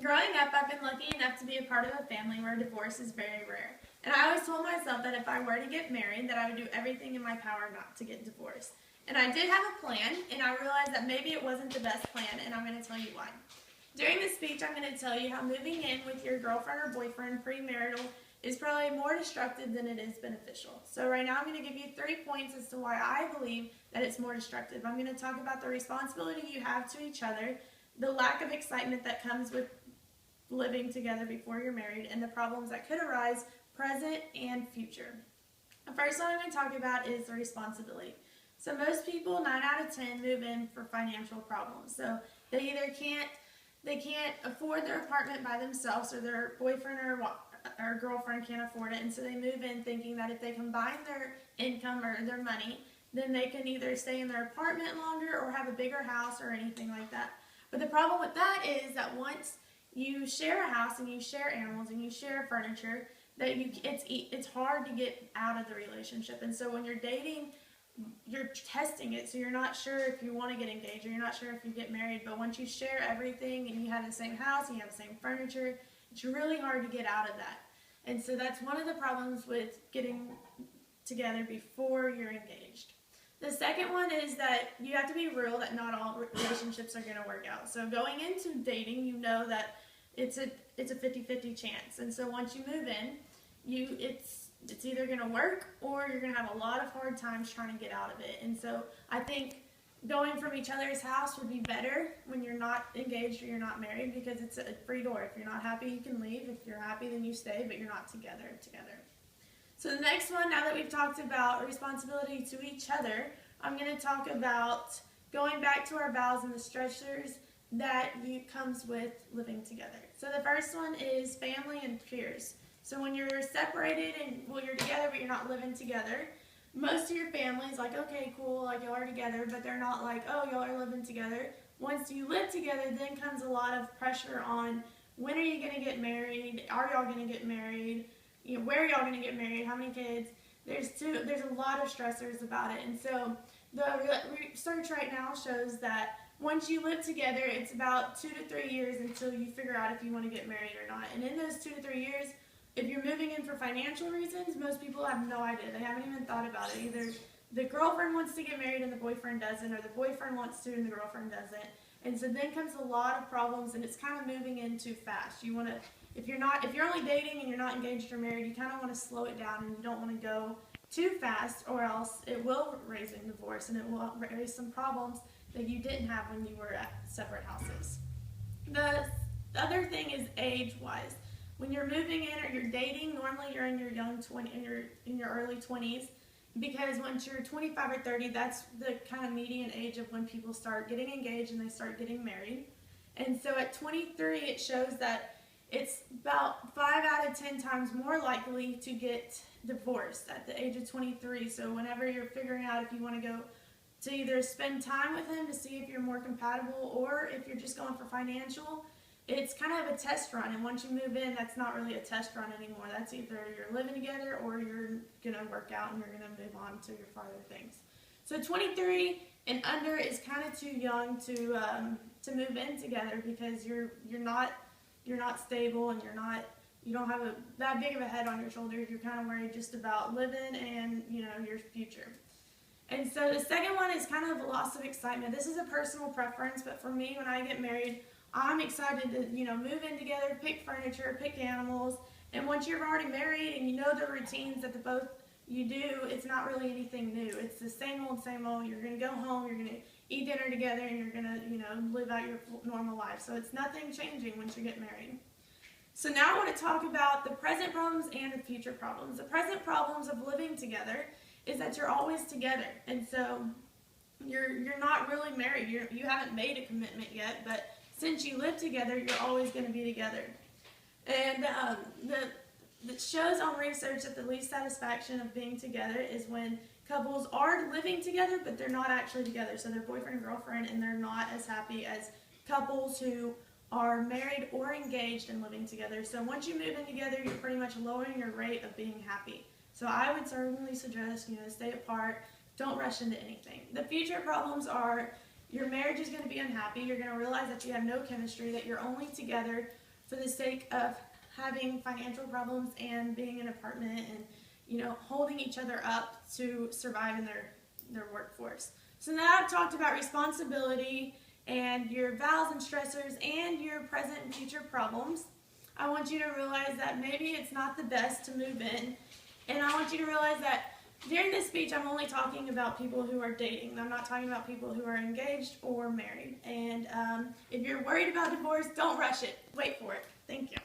Growing up, I've been lucky enough to be a part of a family where divorce is very rare. And I always told myself that if I were to get married, that I would do everything in my power not to get divorced. And I did have a plan, and I realized that maybe it wasn't the best plan, and I'm going to tell you why. During this speech, I'm going to tell you how moving in with your girlfriend or boyfriend premarital is probably more destructive than it is beneficial. So right now I'm going to give you 3 points as to why I believe that it's more destructive. I'm going to talk about the responsibility you have to each other, the lack of excitement that comes with living together before you're married, and the problems that could arise present and future. The first one I'm going to talk about is the responsibility. So most people, 9 out of 10, move in for financial problems. So they either can't afford their apartment by themselves, or their boyfriend or girlfriend can't afford it, and so they move in thinking that if they combine their income or their money, then they can either stay in their apartment longer or have a bigger house or anything like that. But the problem with that is that once you share a house and you share animals and you share furniture, that it's hard to get out of the relationship. And so when you're dating, you're testing it, so you're not sure if you want to get engaged or you're not sure if you get married. But once you share everything and you have the same house and you have the same furniture, it's really hard to get out of that. And so that's one of the problems with getting together before you're engaged. The second one is that you have to be real that not all relationships are going to work out. So going into dating, you know that it's a 50-50 chance. And so once you move in, it's either going to work or you're going to have a lot of hard times trying to get out of it. And so I think going from each other's house would be better when you're not engaged or you're not married, because it's a free door. If you're not happy, you can leave. If you're happy, then you stay, but you're not together. So the next one, now that we've talked about responsibility to each other, I'm going to talk about going back to our vows and the stressors that comes with living together. So the first one is family and peers. So when you're separated and, well, you're together but you're not living together, most of your family's like, okay, cool, like y'all are together, but they're not like, oh, y'all are living together. Once you live together, then comes a lot of pressure on when are you going to get married? Are y'all going to get married? You know, where are y'all going to get married? How many kids? There's a lot of stressors about it. And so the research right now shows that once you live together, it's about 2 to 3 years until you figure out if you want to get married or not. And in those 2 to 3 years, if you're moving in for financial reasons, most people have no idea. They haven't even thought about it. Either the girlfriend wants to get married and the boyfriend doesn't, or the boyfriend wants to and the girlfriend doesn't. And so then comes a lot of problems, and it's kind of moving in too fast. You want to, if you're only dating and you're not engaged or married, you kind of want to slow it down, and you don't want to go too fast, or else it will raise a divorce and it will raise some problems that you didn't have when you were at separate houses. The other thing is age-wise. When you're moving in or you're dating, normally you're in your in your early 20s, because once you're 25 or 30, that's the kind of median age of when people start getting engaged and they start getting married. And so at 23, it shows that it's about 5 out of 10 times more likely to get divorced at the age of 23. So whenever you're figuring out if you want to go to either spend time with him to see if you're more compatible, or if you're just going for financial, it's kind of a test run. And once you move in, that's not really a test run anymore. That's either you're living together or you're going to work out and you're going to move on to your farther things. So 23 and under is kind of too young to move in together, because you're not stable, and you don't have that big of a head on your shoulders. You're kind of worried just about living and your future. And so the second one is kind of a loss of excitement. This is a personal preference, but for me, when I get married, I'm excited to move in together, pick furniture, pick animals. And once you're already married and you know the routines that the both you do, it's not really anything new. It's the same old, same old. You're going to go home, you're going to eat dinner together, and you're going to live out your normal life. So it's nothing changing once you get married. So now I want to talk about the present problems and the future problems. The present problems of living together is that you're always together. And so you're not really married. You haven't made a commitment yet, but since you live together, you're always going to be together. And the shows on research that the least satisfaction of being together is when couples are living together, but they're not actually together. So they're boyfriend and girlfriend, and they're not as happy as couples who are married or engaged and living together. So once you move in together, you're pretty much lowering your rate of being happy. So I would certainly suggest, stay apart. Don't rush into anything. The future problems are your marriage is going to be unhappy. You're going to realize that you have no chemistry, that you're only together for the sake of having financial problems and being in an apartment and, you know, holding each other up to survive in their workforce. So now I've talked about responsibility and your vows and stressors and your present and future problems. I want you to realize that maybe it's not the best to move in. And I want you to realize that during this speech, I'm only talking about people who are dating. I'm not talking about people who are engaged or married. And if you're worried about divorce, don't rush it. Wait for it. Thank you.